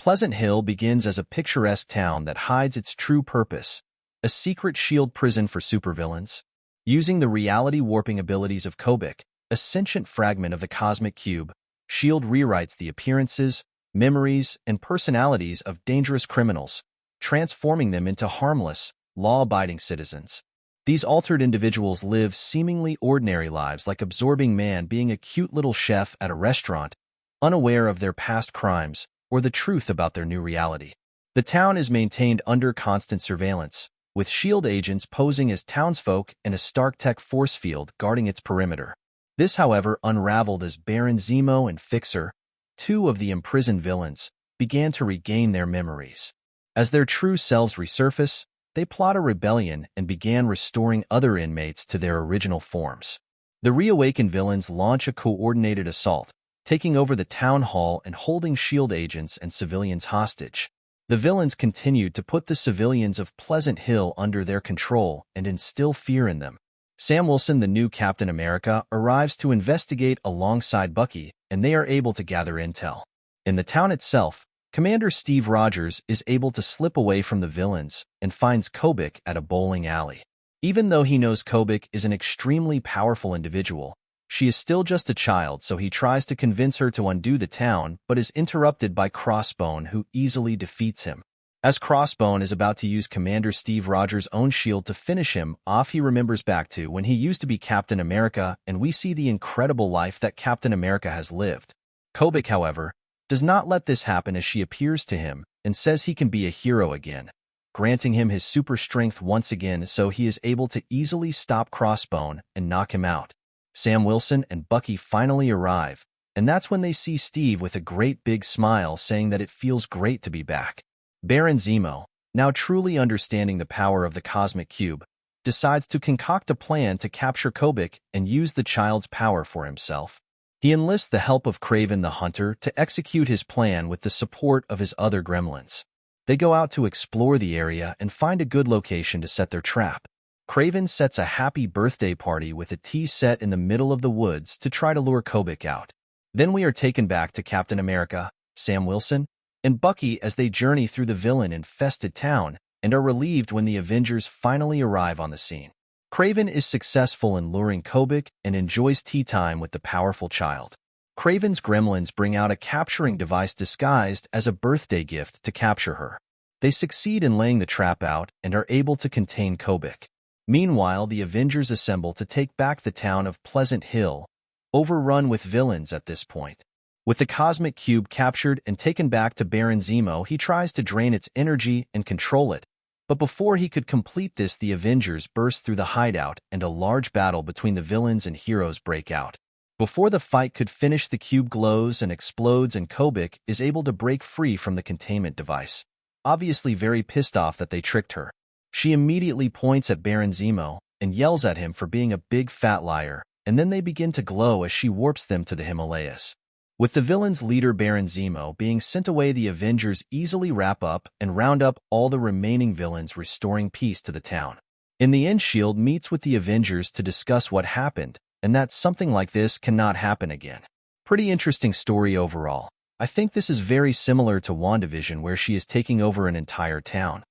Pleasant Hill begins as a picturesque town that hides its true purpose, a secret S.H.I.E.L.D. prison for supervillains. Using the reality-warping abilities of Kobik, a sentient fragment of the Cosmic Cube, S.H.I.E.L.D. rewrites the appearances, memories, and personalities of dangerous criminals, transforming them into harmless, law-abiding citizens. These altered individuals live seemingly ordinary lives, like Absorbing Man being a cute little chef at a restaurant, unaware of their past crimes or the truth about their new reality. The town is maintained under constant surveillance, with S.H.I.E.L.D. agents posing as townsfolk and a Stark Tech force field guarding its perimeter. This, however, unraveled as Baron Zemo and Fixer, two of the imprisoned villains, began to regain their memories. As their true selves resurface, they plot a rebellion and began restoring other inmates to their original forms. The reawakened villains launch a coordinated assault, taking over the town hall and holding S.H.I.E.L.D. agents and civilians hostage. The villains continued to put the civilians of Pleasant Hill under their control and instill fear in them. Sam Wilson, the new Captain America, arrives to investigate alongside Bucky, and they are able to gather intel. In the town itself, Commander Steve Rogers is able to slip away from the villains and finds Kobik at a bowling alley. Even though he knows Kobik is an extremely powerful individual, she is still just a child, so he tries to convince her to undo the town, but is interrupted by Crossbone, who easily defeats him. As Crossbone is about to use Commander Steve Rogers' own shield to finish him off, he remembers back to when he used to be Captain America, and we see the incredible life that Captain America has lived. Kobik, however, does not let this happen as she appears to him and says he can be a hero again, granting him his super strength once again, so he is able to easily stop Crossbone and knock him out. Sam Wilson and Bucky finally arrive, and that's when they see Steve with a great big smile, saying that it feels great to be back. Baron Zemo, now truly understanding the power of the Cosmic Cube, decides to concoct a plan to capture Kobik and use the child's power for himself. He enlists the help of Kraven the Hunter to execute his plan with the support of his other gremlins. They go out to explore the area and find a good location to set their trap. Kraven sets a happy birthday party with a tea set in the middle of the woods to try to lure Kobik out. Then we are taken back to Captain America, Sam Wilson, and Bucky as they journey through the villain-infested town and are relieved when the Avengers finally arrive on the scene. Kraven is successful in luring Kobik and enjoys tea time with the powerful child. Kraven's gremlins bring out a capturing device disguised as a birthday gift to capture her. They succeed in laying the trap out and are able to contain Kobik. Meanwhile, the Avengers assemble to take back the town of Pleasant Hill, overrun with villains at this point. With the Cosmic Cube captured and taken back to Baron Zemo, he tries to drain its energy and control it. But before he could complete this, the Avengers burst through the hideout and a large battle between the villains and heroes break out. Before the fight could finish, the cube glows and explodes, and Kobik is able to break free from the containment device. Obviously very pissed off that they tricked her, she immediately points at Baron Zemo and yells at him for being a big fat liar, and then they begin to glow as she warps them to the Himalayas. With the villain's leader Baron Zemo being sent away, the Avengers easily wrap up and round up all the remaining villains, restoring peace to the town. In the end, S.H.I.E.L.D. meets with the Avengers to discuss what happened, and that something like this cannot happen again. Pretty interesting story overall. I think this is very similar to WandaVision, where she is taking over an entire town.